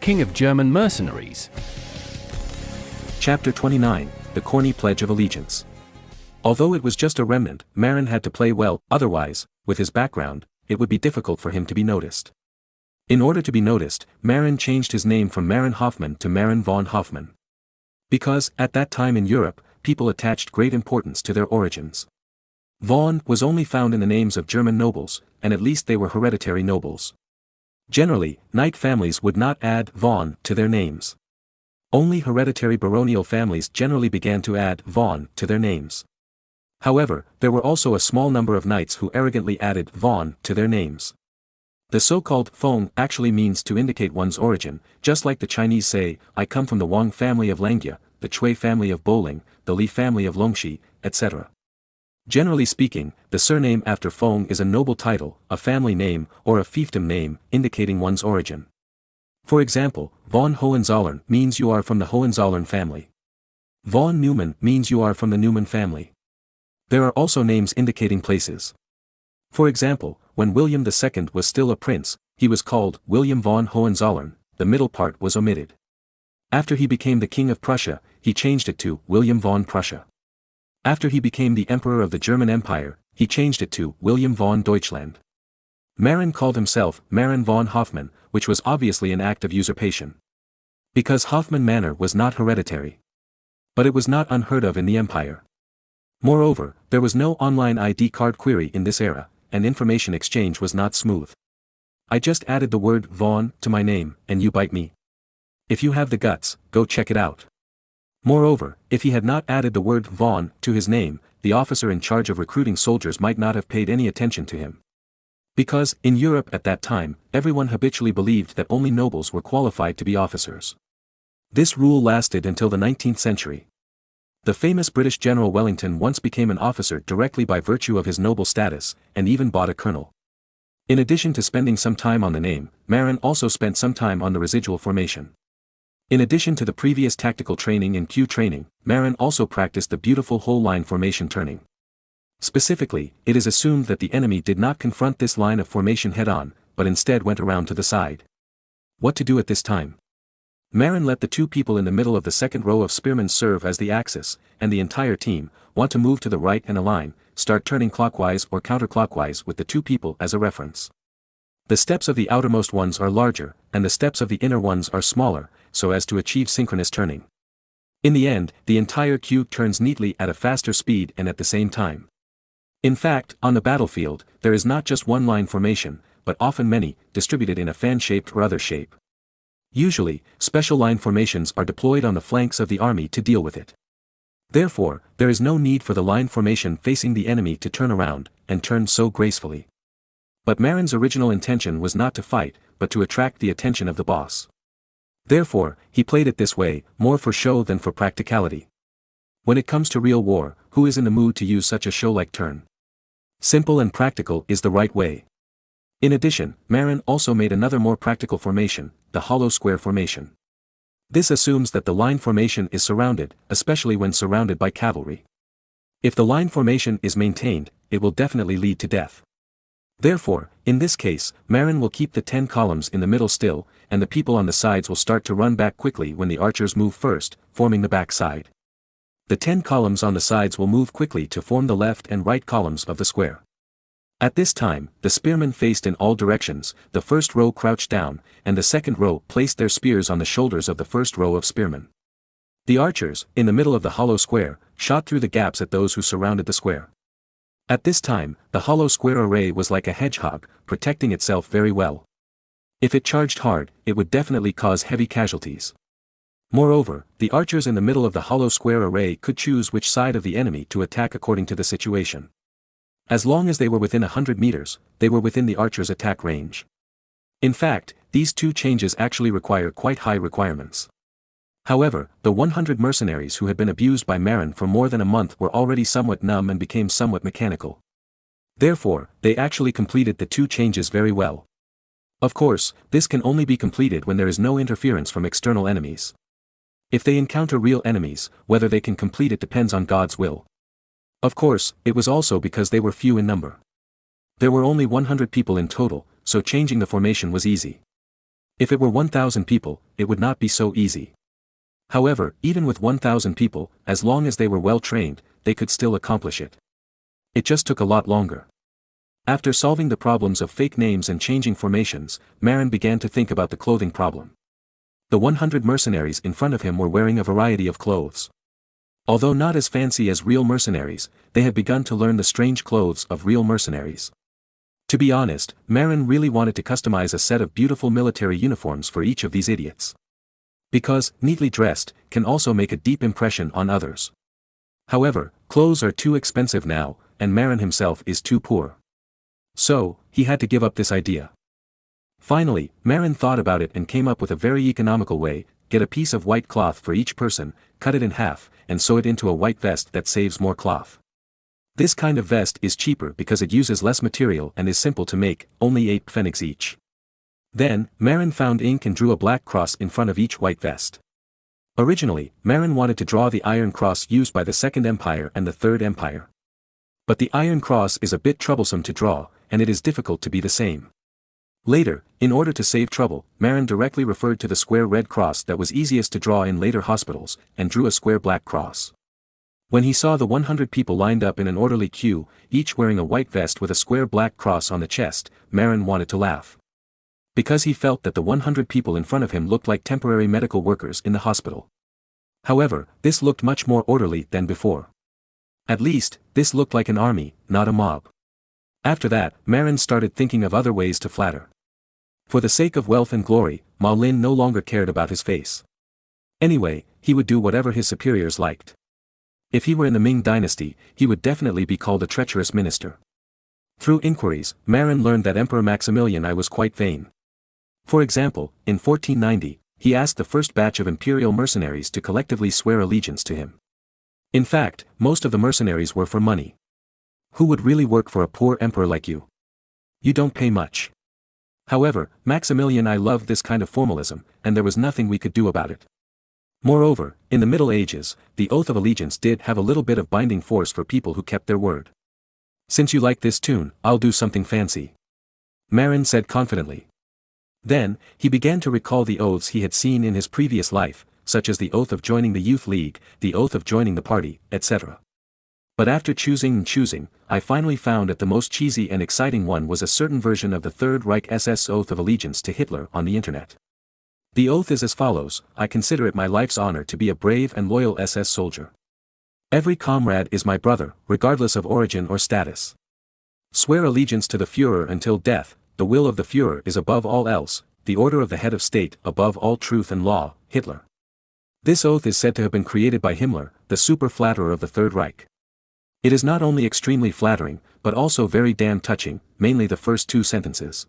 king of German mercenaries. Chapter 29, The Corny Pledge of Allegiance. Although it was just a remnant, Marin had to play well, otherwise, with his background, it would be difficult for him to be noticed. In order to be noticed, Marin changed his name from Marin Hoffmann to Marin von Hoffmann. Because, at that time in Europe, people attached great importance to their origins. Von was only found in the names of German nobles, and at least they were hereditary nobles. Generally, knight families would not add von to their names. Only hereditary baronial families generally began to add von to their names. However, there were also a small number of knights who arrogantly added von to their names. The so-called feng actually means to indicate one's origin, just like the Chinese say, I come from the Wang family of Langjia, the Cui family of Boling, the Li family of Longxi, etc. Generally speaking, the surname after feng is a noble title, a family name, or a fiefdom name, indicating one's origin. For example, von Hohenzollern means you are from the Hohenzollern family. Von Neumann means you are from the Neumann family. There are also names indicating places. For example, when William II was still a prince, he was called William von Hohenzollern, the middle part was omitted. After he became the King of Prussia, he changed it to William von Prussia. After he became the Emperor of the German Empire, he changed it to William von Deutschland. Marin called himself Marin von Hoffmann, which was obviously an act of usurpation. Because Hoffmann Manor was not hereditary. But it was not unheard of in the empire. Moreover, there was no online ID card query in this era, and information exchange was not smooth. I just added the word von to my name, and you bite me. If you have the guts, go check it out. Moreover, if he had not added the word von to his name, the officer in charge of recruiting soldiers might not have paid any attention to him. Because, in Europe at that time, everyone habitually believed that only nobles were qualified to be officers. This rule lasted until the 19th century. The famous British General Wellington once became an officer directly by virtue of his noble status, and even bought a colonel. In addition to spending some time on the name, Marin also spent some time on the residual formation. In addition to the previous tactical training and Q training, Marin also practiced the beautiful whole line formation turning. Specifically, it is assumed that the enemy did not confront this line of formation head-on, but instead went around to the side. What to do at this time? Marin let the two people in the middle of the second row of spearmen serve as the axis, and the entire team, want to move to the right and align, start turning clockwise or counterclockwise with the two people as a reference. The steps of the outermost ones are larger, and the steps of the inner ones are smaller, so as to achieve synchronous turning. In the end, the entire cube turns neatly at a faster speed and at the same time. In fact, on the battlefield, there is not just one line formation, but often many, distributed in a fan-shaped or other shape. Usually, special line formations are deployed on the flanks of the army to deal with it. Therefore, there is no need for the line formation facing the enemy to turn around, and turn so gracefully. But Marin's original intention was not to fight, but to attract the attention of the boss. Therefore, he played it this way, more for show than for practicality. When it comes to real war, who is in the mood to use such a show-like turn? Simple and practical is the right way. In addition, Marin also made another more practical formation, the hollow square formation. This assumes that the line formation is surrounded, especially when surrounded by cavalry. If the line formation is maintained, it will definitely lead to death. Therefore, in this case, Marin will keep the 10 columns in the middle still, and the people on the sides will start to run back quickly when the archers move first, forming the back side. The 10 columns on the sides will move quickly to form the left and right columns of the square. At this time, the spearmen faced in all directions, the first row crouched down, and the second row placed their spears on the shoulders of the first row of spearmen. The archers, in the middle of the hollow square, shot through the gaps at those who surrounded the square. At this time, the hollow square array was like a hedgehog, protecting itself very well. If it charged hard, it would definitely cause heavy casualties. Moreover, the archers in the middle of the hollow square array could choose which side of the enemy to attack according to the situation. As long as they were within 100 meters, they were within the archer's attack range. In fact, these two changes actually require quite high requirements. However, the 100 mercenaries who had been abused by Marin for more than a month were already somewhat numb and became somewhat mechanical. Therefore, they actually completed the two changes very well. Of course, this can only be completed when there is no interference from external enemies. If they encounter real enemies, whether they can complete it depends on God's will. Of course, it was also because they were few in number. There were only 100 people in total, so changing the formation was easy. If it were 1,000 people, it would not be so easy. However, even with 1,000 people, as long as they were well trained, they could still accomplish it. It just took a lot longer. After solving the problems of fake names and changing formations, Marin began to think about the clothing problem. The 100 mercenaries in front of him were wearing a variety of clothes. Although not as fancy as real mercenaries, they had begun to learn the strange clothes of real mercenaries. To be honest, Marin really wanted to customize a set of beautiful military uniforms for each of these idiots. Because, neatly dressed, can also make a deep impression on others. However, clothes are too expensive now, and Marin himself is too poor. So, he had to give up this idea. Finally, Marin thought about it and came up with a very economical way: get a piece of white cloth for each person, cut it in half, and sew it into a white vest that saves more cloth. This kind of vest is cheaper because it uses less material and is simple to make, only 8 pfennigs each. Then, Marin found ink and drew a black cross in front of each white vest. Originally, Marin wanted to draw the Iron Cross used by the Second Empire and the Third Empire. But the Iron Cross is a bit troublesome to draw, and it is difficult to be the same. Later, in order to save trouble, Marin directly referred to the square red cross that was easiest to draw in later hospitals, and drew a square black cross. When he saw the 100 people lined up in an orderly queue, each wearing a white vest with a square black cross on the chest, Marin wanted to laugh. Because he felt that the 100 people in front of him looked like temporary medical workers in the hospital. However, this looked much more orderly than before. At least, this looked like an army, not a mob. After that, Marin started thinking of other ways to flatter. For the sake of wealth and glory, Marin no longer cared about his face. Anyway, he would do whatever his superiors liked. If he were in the Ming dynasty, he would definitely be called a treacherous minister. Through inquiries, Marin learned that Emperor Maximilian I was quite vain. For example, in 1490, he asked the first batch of imperial mercenaries to collectively swear allegiance to him. In fact, most of the mercenaries were for money. Who would really work for a poor emperor like you? You don't pay much. However, Maximilian I loved this kind of formalism, and there was nothing we could do about it. Moreover, in the Middle Ages, the oath of allegiance did have a little bit of binding force for people who kept their word. Since you like this tune, I'll do something fancy. Marin said confidently. Then, he began to recall the oaths he had seen in his previous life, such as the oath of joining the youth league, the oath of joining the party, etc. But after choosing, I finally found that the most cheesy and exciting one was a certain version of the Third Reich SS oath of allegiance to Hitler on the internet. The oath is as follows: I consider it my life's honor to be a brave and loyal SS soldier. Every comrade is my brother, regardless of origin or status. Swear allegiance to the Führer until death. The will of the Führer is above all else, the order of the head of state above all truth and law, Hitler. This oath is said to have been created by Himmler, the super flatterer of the Third Reich. It is not only extremely flattering, but also very damn touching, mainly the first 2 sentences.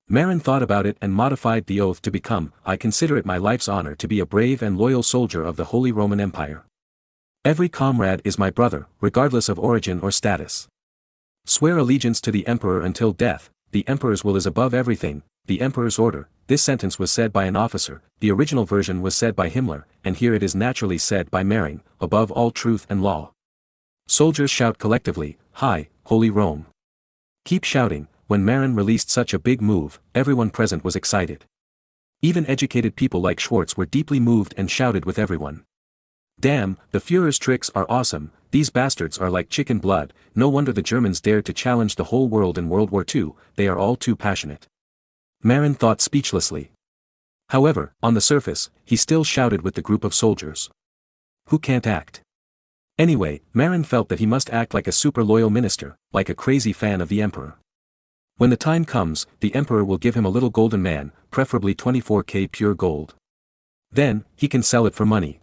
Marin thought about it and modified the oath to become, I consider it my life's honor to be a brave and loyal soldier of the Holy Roman Empire. Every comrade is my brother, regardless of origin or status. Swear allegiance to the Emperor until death. The Emperor's will is above everything, the Emperor's order. This sentence was said by an officer, the original version was said by Himmler, and here it is naturally said by Marin, above all truth and law. Soldiers shout collectively, Hi, Holy Rome. Keep shouting. When Marin released such a big move, everyone present was excited. Even educated people like Schwartz were deeply moved and shouted with everyone. Damn, the Führer's tricks are awesome, these bastards are like chicken blood, no wonder the Germans dared to challenge the whole world in World War II, they are all too passionate. Marin thought speechlessly. However, on the surface, he still shouted with the group of soldiers. Who can't act? Anyway, Marin felt that he must act like a super loyal minister, like a crazy fan of the Emperor. When the time comes, the Emperor will give him a little golden man, preferably 24K pure gold. Then, he can sell it for money.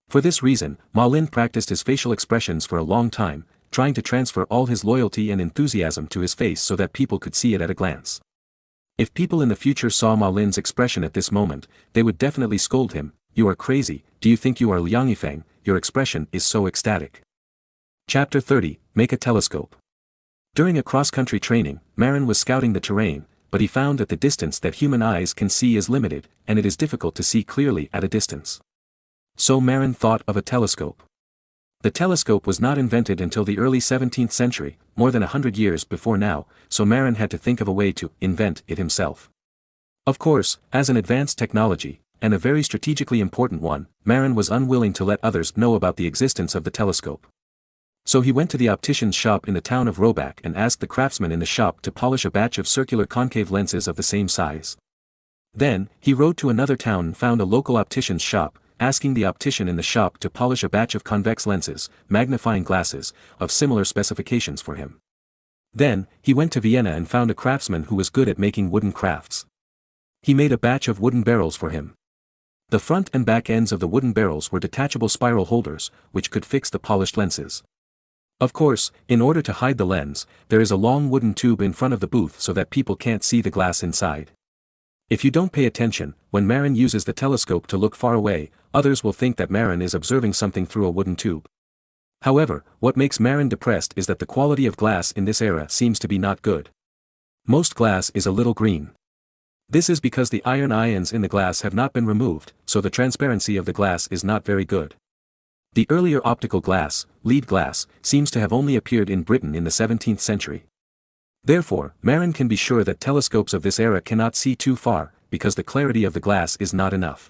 For this reason, Marin practiced his facial expressions for a long time, trying to transfer all his loyalty and enthusiasm to his face so that people could see it at a glance. If people in the future saw Marin's expression at this moment, they would definitely scold him, You are crazy, do you think you are Liang Yifeng, your expression is so ecstatic. Chapter 30, Make a Telescope. During a cross-country training, Marin was scouting the terrain, but he found that the distance that human eyes can see is limited, and it is difficult to see clearly at a distance. So Marin thought of a telescope. The telescope was not invented until the early 17th century, more than 100 years before now, so Marin had to think of a way to invent it himself. Of course, as an advanced technology, and a very strategically important one, Marin was unwilling to let others know about the existence of the telescope. So he went to the optician's shop in the town of Roback and asked the craftsman in the shop to polish a batch of circular concave lenses of the same size. Then, he rode to another town and found a local optician's shop, asking the optician in the shop to polish a batch of convex lenses, magnifying glasses, of similar specifications for him. Then, he went to Vienna and found a craftsman who was good at making wooden crafts. He made a batch of wooden barrels for him. The front and back ends of the wooden barrels were detachable spiral holders, which could fix the polished lenses. Of course, in order to hide the lens, there is a long wooden tube in front of the booth so that people can't see the glass inside. If you don't pay attention, when Marin uses the telescope to look far away, others will think that Marin is observing something through a wooden tube. However, what makes Marin depressed is that the quality of glass in this era seems to be not good. Most glass is a little green. This is because the iron ions in the glass have not been removed, so the transparency of the glass is not very good. The earlier optical glass, lead glass, seems to have only appeared in Britain in the 17th century. Therefore, Marin can be sure that telescopes of this era cannot see too far, because the clarity of the glass is not enough.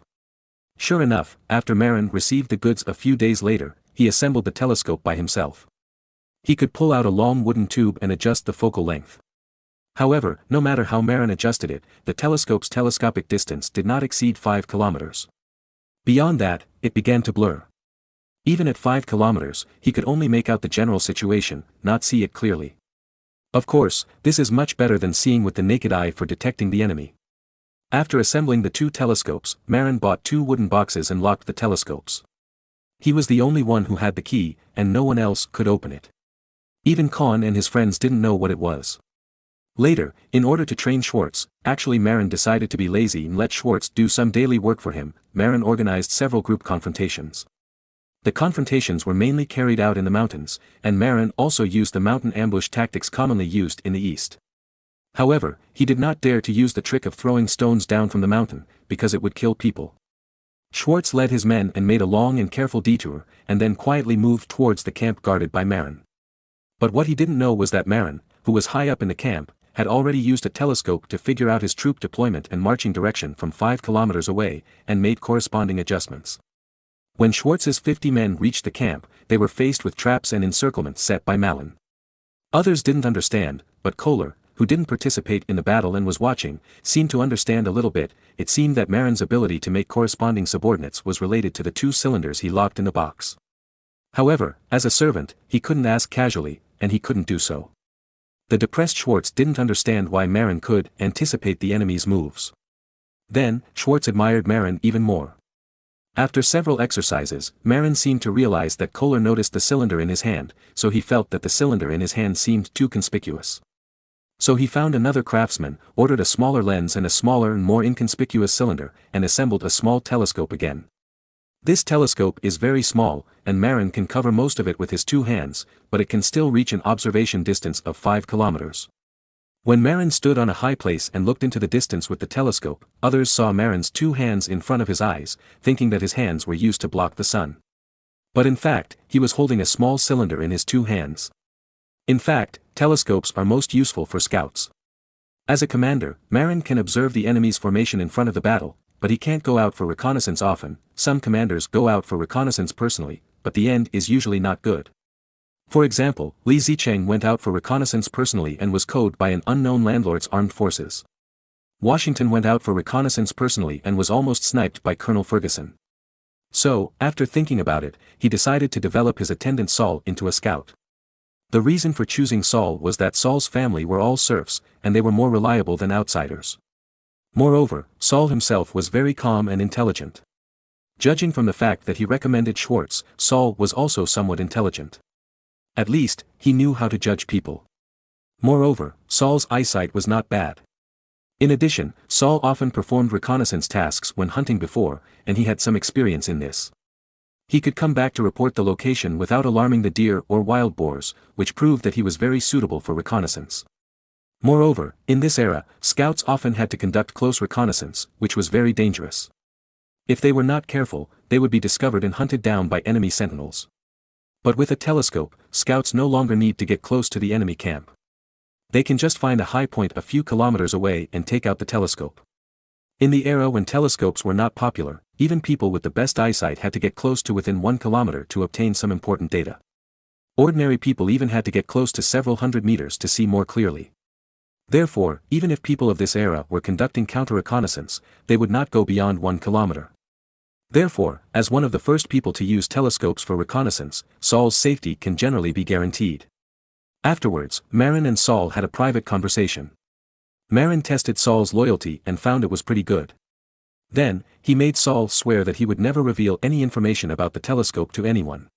Sure enough, after Marin received the goods a few days later, he assembled the telescope by himself. He could pull out a long wooden tube and adjust the focal length. However, no matter how Marin adjusted it, the telescope's telescopic distance did not exceed 5 kilometers. Beyond that, it began to blur. Even at 5 kilometers, he could only make out the general situation, not see it clearly. Of course, this is much better than seeing with the naked eye for detecting the enemy. After assembling the two telescopes, Marin bought 2 wooden boxes and locked the telescopes. He was the only one who had the key, and no one else could open it. Even Kahn and his friends didn't know what it was. Later, in order to train Schwartz, actually Marin decided to be lazy and let Schwartz do some daily work for him. Marin organized several group confrontations. The confrontations were mainly carried out in the mountains, and Marin also used the mountain ambush tactics commonly used in the East. However, he did not dare to use the trick of throwing stones down from the mountain, because it would kill people. Schwartz led his men and made a long and careful detour, and then quietly moved towards the camp guarded by Marin. But what he didn't know was that Marin, who was high up in the camp, had already used a telescope to figure out his troop deployment and marching direction from 5 kilometers away, and made corresponding adjustments. When Schwartz's 50 men reached the camp, they were faced with traps and encirclements set by Marin. Others didn't understand, but Kohler, who didn't participate in the battle and was watching, seemed to understand a little bit. It seemed that Marin's ability to make corresponding subordinates was related to the 2 cylinders he locked in the box. However, as a servant, he couldn't ask casually, and he couldn't do so. The depressed Schwartz didn't understand why Marin could anticipate the enemy's moves. Then, Schwartz admired Marin even more. After several exercises, Marin seemed to realize that Kohler noticed the cylinder in his hand, so he felt that the cylinder in his hand seemed too conspicuous. So he found another craftsman, ordered a smaller lens and a smaller and more inconspicuous cylinder, and assembled a small telescope again. This telescope is very small, and Marin can cover most of it with his 2 hands, but it can still reach an observation distance of 5 kilometers. When Marin stood on a high place and looked into the distance with the telescope, others saw Marin's 2 hands in front of his eyes, thinking that his hands were used to block the sun. But in fact, he was holding a small cylinder in his 2 hands. In fact, telescopes are most useful for scouts. As a commander, Marin can observe the enemy's formation in front of the battle, but he can't go out for reconnaissance often. Some commanders go out for reconnaissance personally, but the end is usually not good. For example, Li Zicheng went out for reconnaissance personally and was killed by an unknown landlord's armed forces. Washington went out for reconnaissance personally and was almost sniped by Colonel Ferguson. So, after thinking about it, he decided to develop his attendant Saul into a scout. The reason for choosing Saul was that Saul's family were all serfs, and they were more reliable than outsiders. Moreover, Saul himself was very calm and intelligent. Judging from the fact that he recommended Schwartz, Saul was also somewhat intelligent. At least, he knew how to judge people. Moreover, Saul's eyesight was not bad. In addition, Saul often performed reconnaissance tasks when hunting before, and he had some experience in this. He could come back to report the location without alarming the deer or wild boars, which proved that he was very suitable for reconnaissance. Moreover, in this era, scouts often had to conduct close reconnaissance, which was very dangerous. If they were not careful, they would be discovered and hunted down by enemy sentinels. But with a telescope, scouts no longer need to get close to the enemy camp. They can just find a high point a few kilometers away and take out the telescope. In the era when telescopes were not popular, even people with the best eyesight had to get close to within 1 kilometer to obtain some important data. Ordinary people even had to get close to several hundred meters to see more clearly. Therefore, even if people of this era were conducting counter-reconnaissance, they would not go beyond 1 kilometer. Therefore, as one of the first people to use telescopes for reconnaissance, Saul's safety can generally be guaranteed. Afterwards, Marin and Saul had a private conversation. Marin tested Saul's loyalty and found it was pretty good. Then, he made Saul swear that he would never reveal any information about the telescope to anyone.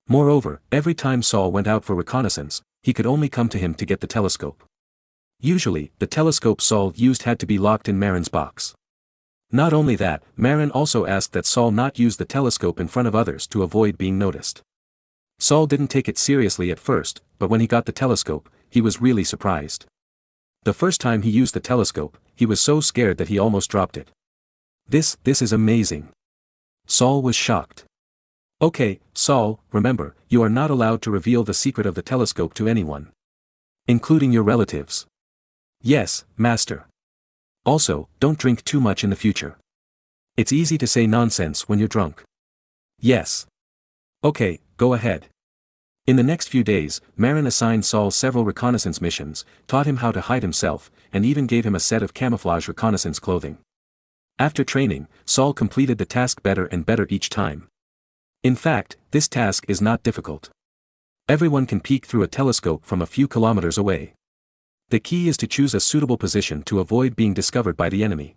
Moreover, every time Saul went out for reconnaissance, he could only come to him to get the telescope. Usually, the telescope Saul used had to be locked in Marin's box. Not only that, Marin also asked that Saul not use the telescope in front of others to avoid being noticed. Saul didn't take it seriously at first, but when he got the telescope, he was really surprised. The first time he used the telescope, he was so scared that he almost dropped it. This is amazing. Saul was shocked. Okay, Saul, remember, you are not allowed to reveal the secret of the telescope to anyone. Including your relatives. Yes, master. Also, don't drink too much in the future. It's easy to say nonsense when you're drunk. Yes. Okay, go ahead. In the next few days, Marin assigned Saul several reconnaissance missions, taught him how to hide himself, and even gave him a set of camouflage reconnaissance clothing. After training, Saul completed the task better and better each time. In fact, this task is not difficult. Everyone can peek through a telescope from a few kilometers away. The key is to choose a suitable position to avoid being discovered by the enemy.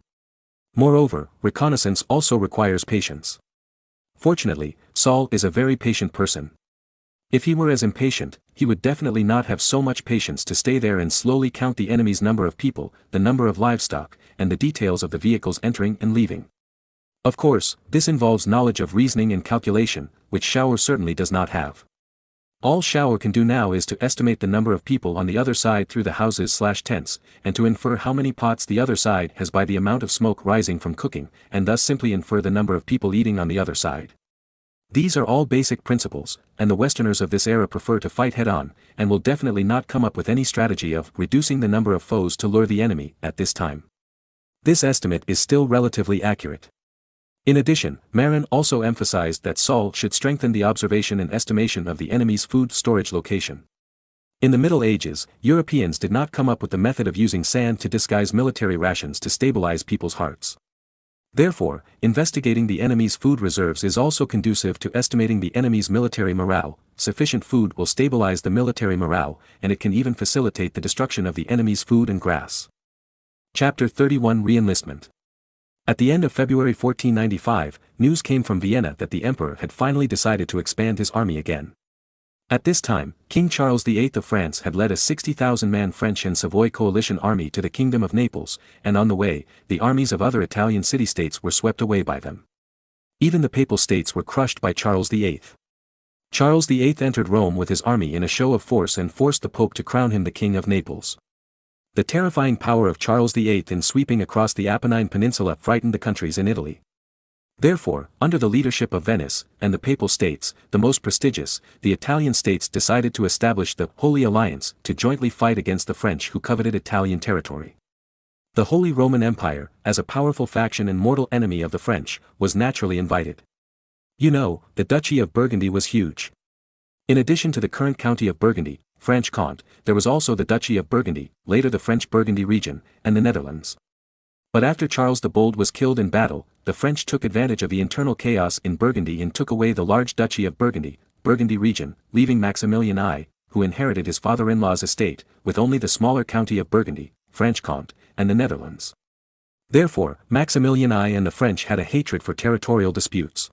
Moreover, reconnaissance also requires patience. Fortunately, Saul is a very patient person. If he were as impatient, he would definitely not have so much patience to stay there and slowly count the enemy's number of people, the number of livestock, and the details of the vehicles entering and leaving. Of course, this involves knowledge of reasoning and calculation, which Shower certainly does not have. All Shower can do now is to estimate the number of people on the other side through the houses/tents, and to infer how many pots the other side has by the amount of smoke rising from cooking, and thus simply infer the number of people eating on the other side. These are all basic principles, and the Westerners of this era prefer to fight head-on, and will definitely not come up with any strategy of reducing the number of foes to lure the enemy at this time. This estimate is still relatively accurate. In addition, Marin also emphasized that Saul should strengthen the observation and estimation of the enemy's food storage location. In the Middle Ages, Europeans did not come up with the method of using sand to disguise military rations to stabilize people's hearts. Therefore, investigating the enemy's food reserves is also conducive to estimating the enemy's military morale. Sufficient food will stabilize the military morale, and it can even facilitate the destruction of the enemy's food and grass. Chapter 31 Re-enlistment. At the end of February 1495, news came from Vienna that the emperor had finally decided to expand his army again. At this time, King Charles VIII of France had led a 60,000-man French and Savoy coalition army to the Kingdom of Naples, and on the way, the armies of other Italian city-states were swept away by them. Even the Papal States were crushed by Charles VIII. Charles VIII entered Rome with his army in a show of force and forced the Pope to crown him the King of Naples. The terrifying power of Charles VIII in sweeping across the Apennine Peninsula frightened the countries in Italy. Therefore, under the leadership of Venice, and the Papal States, the most prestigious, the Italian states decided to establish the Holy Alliance to jointly fight against the French who coveted Italian territory. The Holy Roman Empire, as a powerful faction and mortal enemy of the French, was naturally invited. You know, the Duchy of Burgundy was huge. In addition to the current county of Burgundy, Franche-Comté, there was also the Duchy of Burgundy, later the French Burgundy region, and the Netherlands. But after Charles the Bold was killed in battle, the French took advantage of the internal chaos in Burgundy and took away the large Duchy of Burgundy, Burgundy region, leaving Maximilian I, who inherited his father-in-law's estate, with only the smaller county of Burgundy, Franche-Comté, and the Netherlands. Therefore, Maximilian I and the French had a hatred for territorial disputes.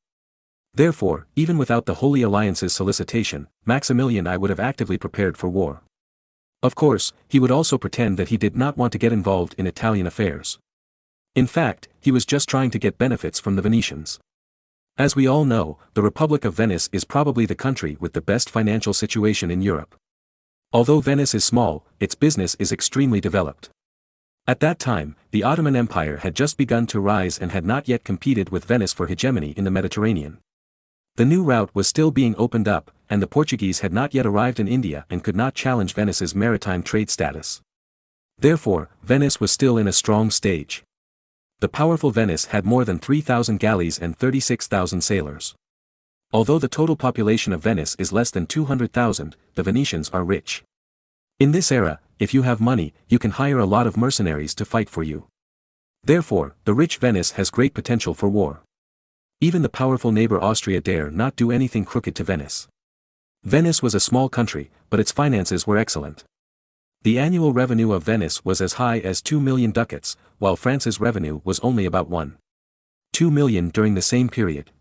Therefore, even without the Holy Alliance's solicitation, Maximilian I would have actively prepared for war. Of course, he would also pretend that he did not want to get involved in Italian affairs. In fact, he was just trying to get benefits from the Venetians. As we all know, the Republic of Venice is probably the country with the best financial situation in Europe. Although Venice is small, its business is extremely developed. At that time, the Ottoman Empire had just begun to rise and had not yet competed with Venice for hegemony in the Mediterranean. The new route was still being opened up, and the Portuguese had not yet arrived in India and could not challenge Venice's maritime trade status. Therefore, Venice was still in a strong stage. The powerful Venice had more than 3,000 galleys and 36,000 sailors. Although the total population of Venice is less than 200,000, the Venetians are rich. In this era, if you have money, you can hire a lot of mercenaries to fight for you. Therefore, the rich Venice has great potential for war. Even the powerful neighbor Austria dare not do anything crooked to Venice. Venice was a small country, but its finances were excellent. The annual revenue of Venice was as high as 2 million ducats, while France's revenue was only about 1.2 million during the same period.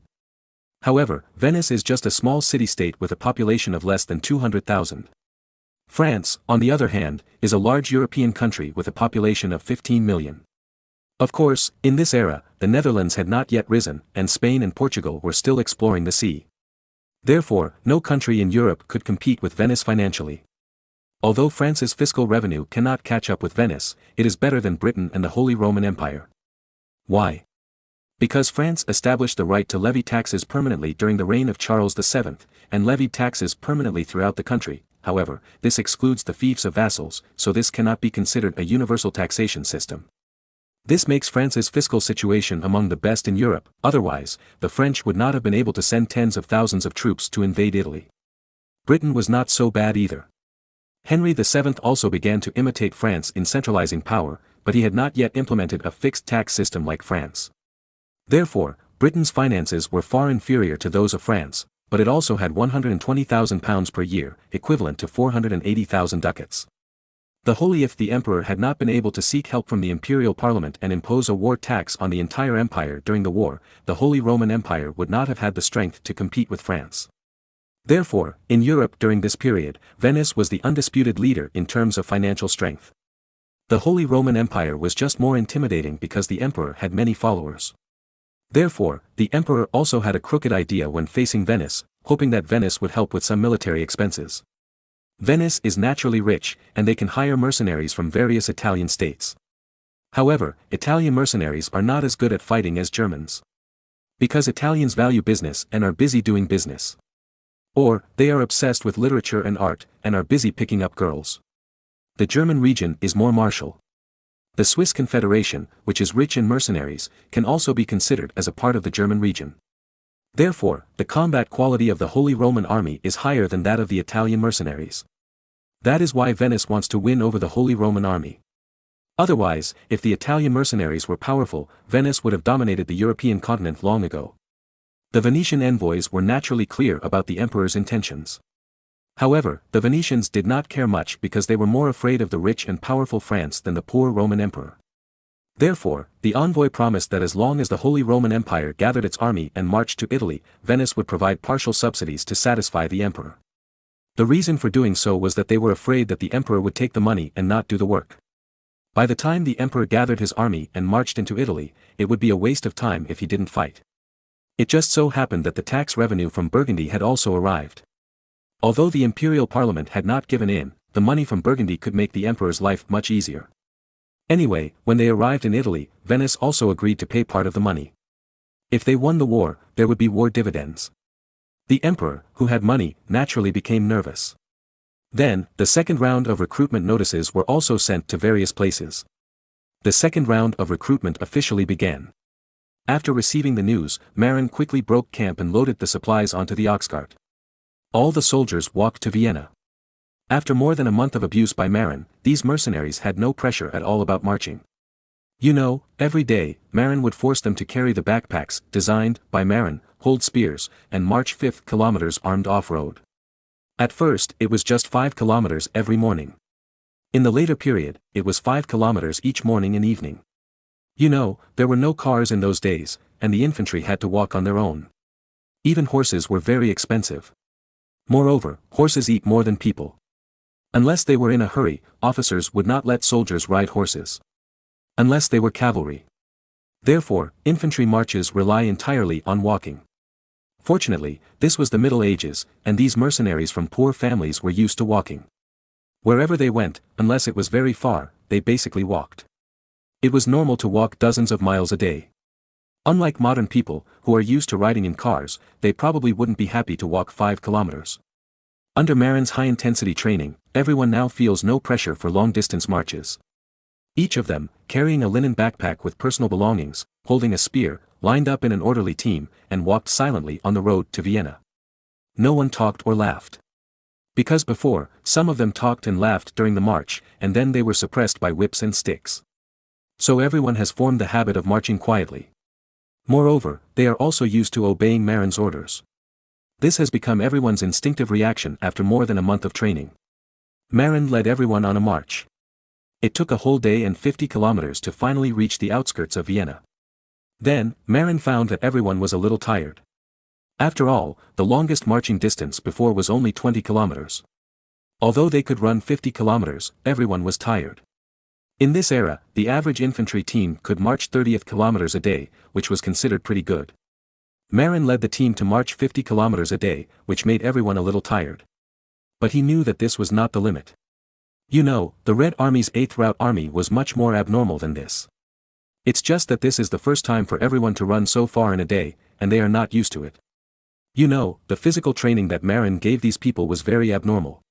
However, Venice is just a small city-state with a population of less than 200,000. France, on the other hand, is a large European country with a population of 15 million. Of course, in this era, the Netherlands had not yet risen, and Spain and Portugal were still exploring the sea. Therefore, no country in Europe could compete with Venice financially. Although France's fiscal revenue cannot catch up with Venice, it is better than Britain and the Holy Roman Empire. Why? Because France established the right to levy taxes permanently during the reign of Charles VII, and levied taxes permanently throughout the country. However, this excludes the fiefs of vassals, so this cannot be considered a universal taxation system. This makes France's fiscal situation among the best in Europe, otherwise, the French would not have been able to send tens of thousands of troops to invade Italy. Britain was not so bad either. Henry VII also began to imitate France in centralizing power, but he had not yet implemented a fixed tax system like France. Therefore, Britain's finances were far inferior to those of France, but it also had £120,000 per year, equivalent to 480,000 ducats. If the emperor had not been able to seek help from the imperial parliament and impose a war tax on the entire empire during the war, the Holy Roman Empire would not have had the strength to compete with France. Therefore, in Europe during this period, Venice was the undisputed leader in terms of financial strength. The Holy Roman Empire was just more intimidating because the emperor had many followers. Therefore, the emperor also had a crooked idea when facing Venice, hoping that Venice would help with some military expenses. Venice is naturally rich, and they can hire mercenaries from various Italian states. However, Italian mercenaries are not as good at fighting as Germans. Because Italians value business and are busy doing business. Or, they are obsessed with literature and art, and are busy picking up girls. The German region is more martial. The Swiss Confederation, which is rich in mercenaries, can also be considered as a part of the German region. Therefore, the combat quality of the Holy Roman Army is higher than that of the Italian mercenaries. That is why Venice wants to win over the Holy Roman Army. Otherwise, if the Italian mercenaries were powerful, Venice would have dominated the European continent long ago. The Venetian envoys were naturally clear about the emperor's intentions. However, the Venetians did not care much because they were more afraid of the rich and powerful France than the poor Roman emperor. Therefore, the envoy promised that as long as the Holy Roman Empire gathered its army and marched to Italy, Venice would provide partial subsidies to satisfy the emperor. The reason for doing so was that they were afraid that the emperor would take the money and not do the work. By the time the emperor gathered his army and marched into Italy, it would be a waste of time if he didn't fight. It just so happened that the tax revenue from Burgundy had also arrived. Although the imperial parliament had not given in, the money from Burgundy could make the emperor's life much easier. Anyway, when they arrived in Italy, Venice also agreed to pay part of the money. If they won the war, there would be war dividends. The emperor, who had money, naturally became nervous. Then, the second round of recruitment notices were also sent to various places. The second round of recruitment officially began. After receiving the news, Marin quickly broke camp and loaded the supplies onto the ox cart. All the soldiers walked to Vienna. After more than a month of abuse by Marin, these mercenaries had no pressure at all about marching. You know, every day, Marin would force them to carry the backpacks, designed by Marin, hold spears, and march 5 kilometers armed off-road. At first, it was just 5 kilometers every morning. In the later period, it was 5 kilometers each morning and evening. You know, there were no cars in those days, and the infantry had to walk on their own. Even horses were very expensive. Moreover, horses eat more than people. Unless they were in a hurry, officers would not let soldiers ride horses. Unless they were cavalry. Therefore, infantry marches rely entirely on walking. Fortunately, this was the Middle Ages, and these mercenaries from poor families were used to walking. Wherever they went, unless it was very far, they basically walked. It was normal to walk dozens of miles a day. Unlike modern people, who are used to riding in cars, they probably wouldn't be happy to walk 5 kilometers. Under Marin's high-intensity training, everyone now feels no pressure for long-distance marches. Each of them, carrying a linen backpack with personal belongings, holding a spear, lined up in an orderly team, and walked silently on the road to Vienna. No one talked or laughed. Because before, some of them talked and laughed during the march, and then they were suppressed by whips and sticks. So everyone has formed the habit of marching quietly. Moreover, they are also used to obeying Marin's orders. This has become everyone's instinctive reaction after more than a month of training. Marin led everyone on a march. It took a whole day and 50 kilometers to finally reach the outskirts of Vienna. Then, Marin found that everyone was a little tired. After all, the longest marching distance before was only 20 kilometers. Although they could run 50 kilometers, everyone was tired. In this era, the average infantry team could march 30 kilometers a day, which was considered pretty good. Marin led the team to march 50 kilometers a day, which made everyone a little tired. But he knew that this was not the limit. You know, the Red Army's 8th Route Army was much more abnormal than this. It's just that this is the first time for everyone to run so far in a day, and they are not used to it. You know, the physical training that Marin gave these people was very abnormal.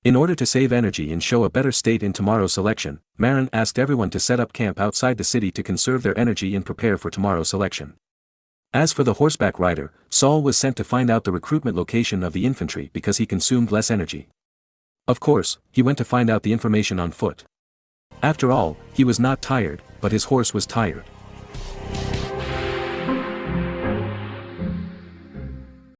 In order to save energy and show a better state in tomorrow's selection, Marin asked everyone to set up camp outside the city to conserve their energy and prepare for tomorrow's selection. As for the horseback rider, Saul was sent to find out the recruitment location of the infantry because he consumed less energy. Of course, he went to find out the information on foot. After all, he was not tired, but his horse was tired.